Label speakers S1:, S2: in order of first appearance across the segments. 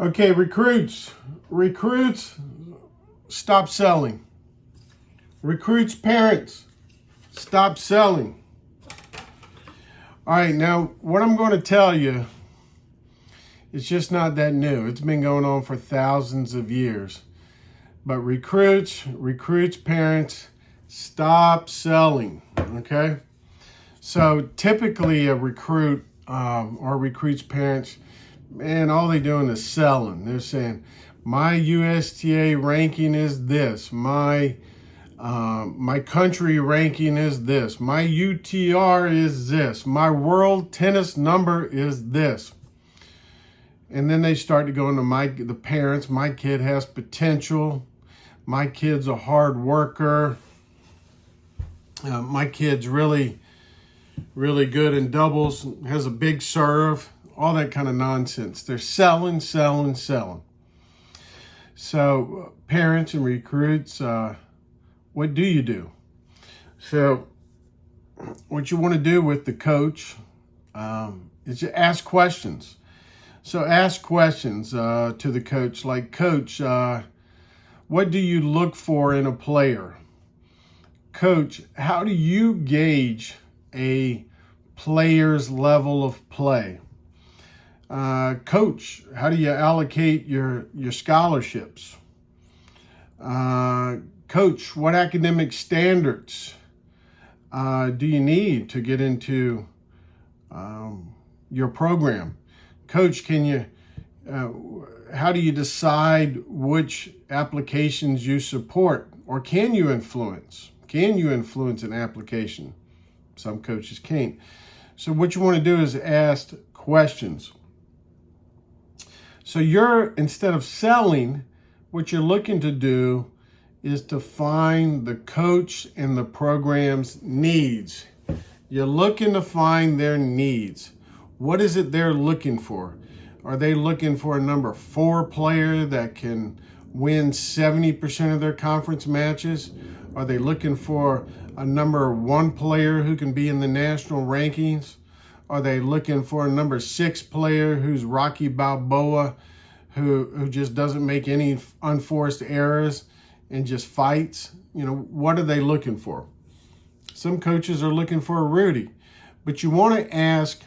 S1: Okay, recruits, stop selling. Recruits, parents, stop selling. All right, now what I'm going to tell you, it's just not that new. It's been going on for thousands of years. But recruits, parents, stop selling, okay? So typically a recruit or recruits parents, man, all they're doing is selling. They're saying, my USTA ranking is this. My country ranking is this. My UTR is this. My world tennis number is this. And then they start to go into the parents. My kid has potential. My kid's a hard worker. My kid's really good in doubles, has a big serve, all that kind of nonsense. They're selling. So parents and recruits, what do you do? So what you want to do with the coach is you ask questions. So ask questions to the coach, like, Coach, what do you look for in a player? Coach, how do you gauge a player's level of play? Coach, how do you allocate your scholarships? Coach, what academic standards do you need to get into your program? Coach, how do you decide which applications you support, or can you influence? Can you influence an application? Some coaches can't. So what you want to do is ask questions. So instead of selling, what you're looking to do is to find the coach and the program's needs. You're looking to find their needs. What is it they're looking for? Are they looking for a number 4 player that can win 70% of their conference matches? Are they looking for a number 1 player who can be in the national rankings? Are they looking for a number 6 player who's Rocky Balboa, who just doesn't make any unforced errors and just fights? What are they looking for? Some coaches are looking for a Rudy, but you want to ask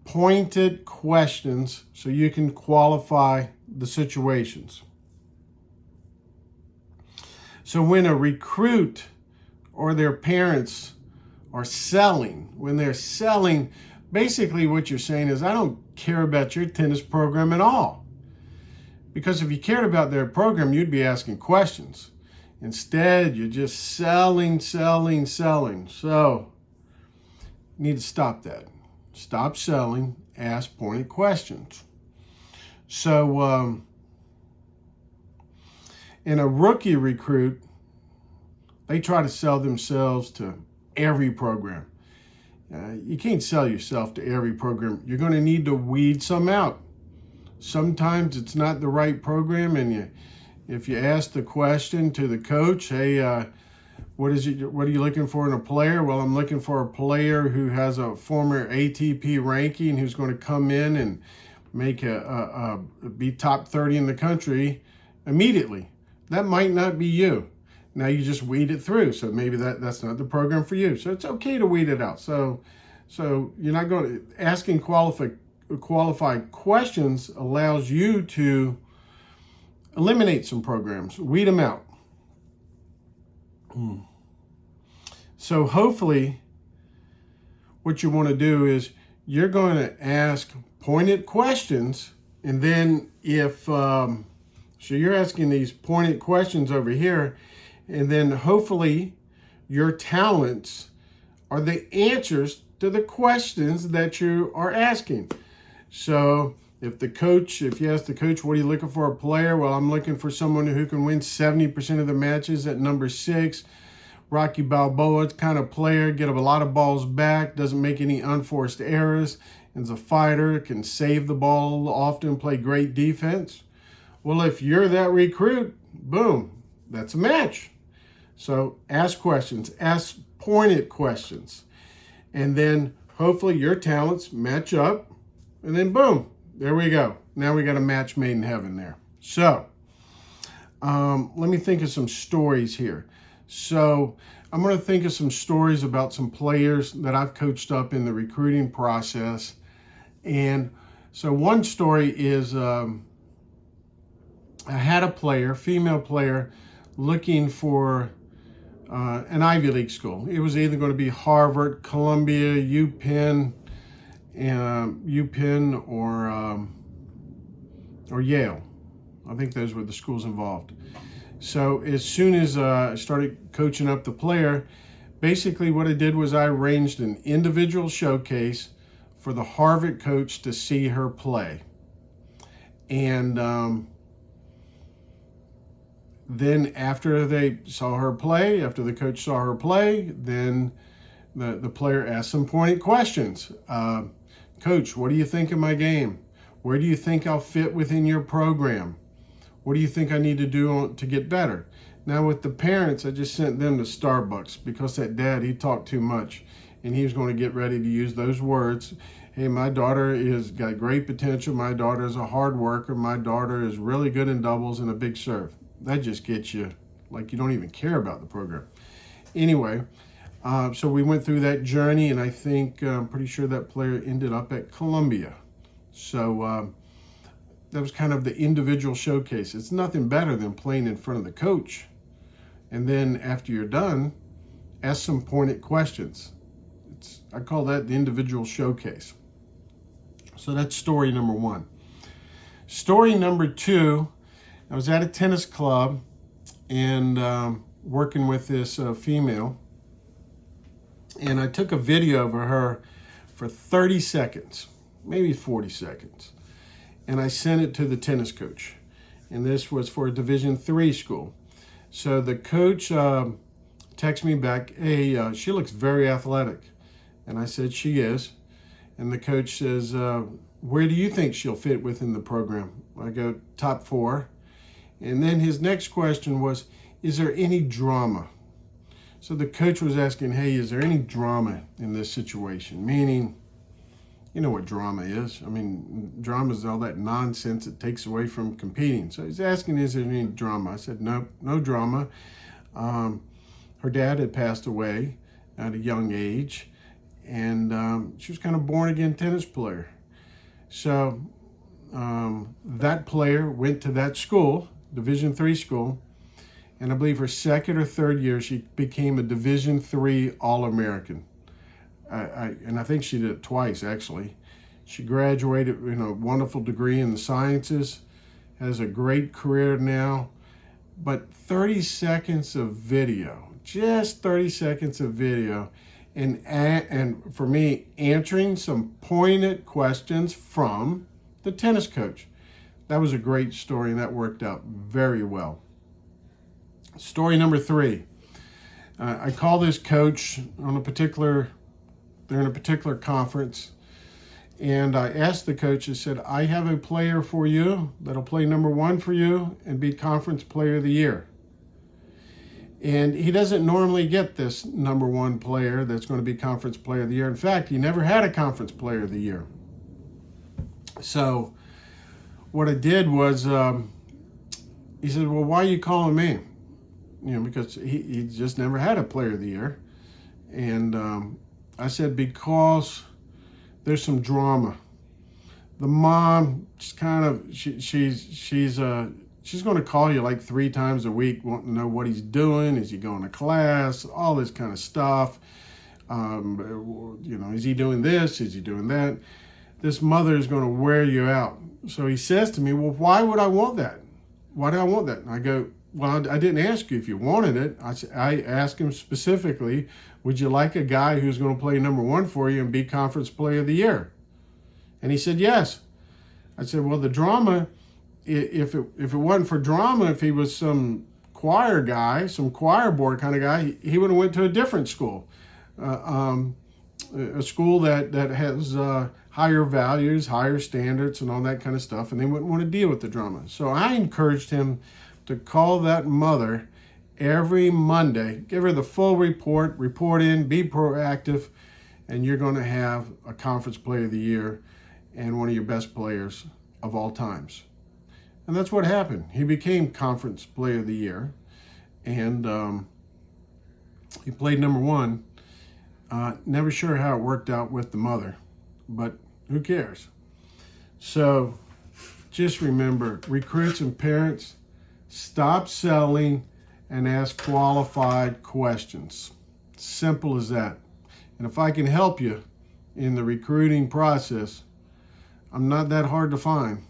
S1: pointed questions so you can qualify the situations. So when a recruit or their parents are selling, basically what you're saying is, I don't care about your tennis program at all. Because if you cared about their program, you'd be asking questions. Instead, you're just selling. So you need to stop that. Stop selling, ask pointed questions. So in a rookie recruit, they try to sell themselves to every program. You can't sell yourself to every program. You're going to need to weed some out. Sometimes it's not the right program, and if you ask the question to the coach, hey, what are you looking for in a player? Well, I'm looking for a player who has a former ATP ranking, who's going to come in and make be top 30 in the country immediately. That might not be you. Now you just weed it through. So maybe that's not the program for you. So it's okay to weed it out. So you're not going to asking qualified questions allows you to eliminate some programs, weed them out. So hopefully what you want to do is you're going to ask pointed questions, and then so you're asking these pointed questions over here, and then hopefully your talents are the answers to the questions that you are asking. So if you ask the coach, what are you looking for a player? Well, I'm looking for someone who can win 70% of the matches at number 6. Rocky Balboa kind of player, get a lot of balls back, doesn't make any unforced errors, and is a fighter, can save the ball often, play great defense. Well, if you're that recruit, boom, that's a match. So ask questions, ask pointed questions, and then hopefully your talents match up, and then boom, there we go. Now we got a match made in heaven there. So let me think of some stories here. So I'm going to think of some stories about some players that I've coached up in the recruiting process. And so one story is I had a player, female player, looking for an Ivy League school. It was either going to be Harvard, Columbia, UPenn, or Yale. I think those were the schools involved. So as soon as I started coaching up the player, basically what I did was I arranged an individual showcase for the Harvard coach to see her play. And then after they saw her play, after the coach saw her play, then the player asked some pointed questions. Coach, what do you think of my game? Where do you think I'll fit within your program? What do you think I need to do to get better? Now with the parents, I just sent them to Starbucks because that dad, he talked too much and he was going to get ready to use those words. Hey, my daughter is got great potential. My daughter is a hard worker. My daughter is really good in doubles and a big serve. That just gets you like you don't even care about the program. Anyway, so we went through that journey, and I think I'm pretty sure that player ended up at Columbia. So that was kind of the individual showcase. It's nothing better than playing in front of the coach. And then after you're done, ask some pointed questions. I call that the individual showcase. So that's story number one. Story number two, I was at a tennis club and working with this female. And I took a video of her for 30 seconds, maybe 40 seconds. And I sent it to the tennis coach. And this was for a Division III school. So the coach texted me back, hey, she looks very athletic. And I said, she is. And the coach says, where do you think she'll fit within the program? I go, top 4. And then his next question was, is there any drama? So the coach was asking, hey, is there any drama in this situation? Meaning, you know what drama is. I mean, drama is all that nonsense that takes away from competing. So he's asking, is there any drama? I said, no, no drama. Her dad had passed away at a young age, and she was kind of born-again tennis player. So that player went to that school, Division III school, and I believe her second or third year, she became a Division III All-American. And I think she did it twice, actually. She graduated with a wonderful degree in the sciences, has a great career now. But 30 seconds of video, just 30 seconds of video, and for me, answering some pointed questions from the tennis coach. That was a great story, and that worked out very well. Story number 3. I call this coach on they're in a particular conference, and I asked the coach, I said, I have a player for you that'll play number 1 for you and be conference player of the year. And he doesn't normally get this number 1 player that's going to be conference player of the year. In fact, he never had a conference player of the year. So what I did was, he said, well, why are you calling me? Because he just never had a player of the year. And I said, because there's some drama. The mom just kind of, she's going to call you like 3 times a week, wanting to know what he's doing. Is he going to class? All this kind of stuff. Is he doing this? Is he doing that? This mother is going to wear you out. So he says to me, well, why would I want that? Why do I want that? And I go, well, I didn't ask you if you wanted it. I asked him specifically, would you like a guy who's going to play number 1 for you and be conference player of the year? And he said, yes. I said, well, the drama, if it wasn't for drama, if he was some choir guy, some choir board kind of guy, he would have went to a different school. A school that has higher values, higher standards, and all that kind of stuff, and they wouldn't want to deal with the drama. So I encouraged him to call that mother every Monday, give her the full report in, be proactive, and you're going to have a conference player of the year. and one of your best players of all times. And that's what happened. He became Conference Player of the Year, and he played number one. Never sure how it worked out with the mother, but who cares? So just remember, recruits and parents, stop selling and ask qualified questions. Simple as that. And if I can help you in the recruiting process, I'm not that hard to find.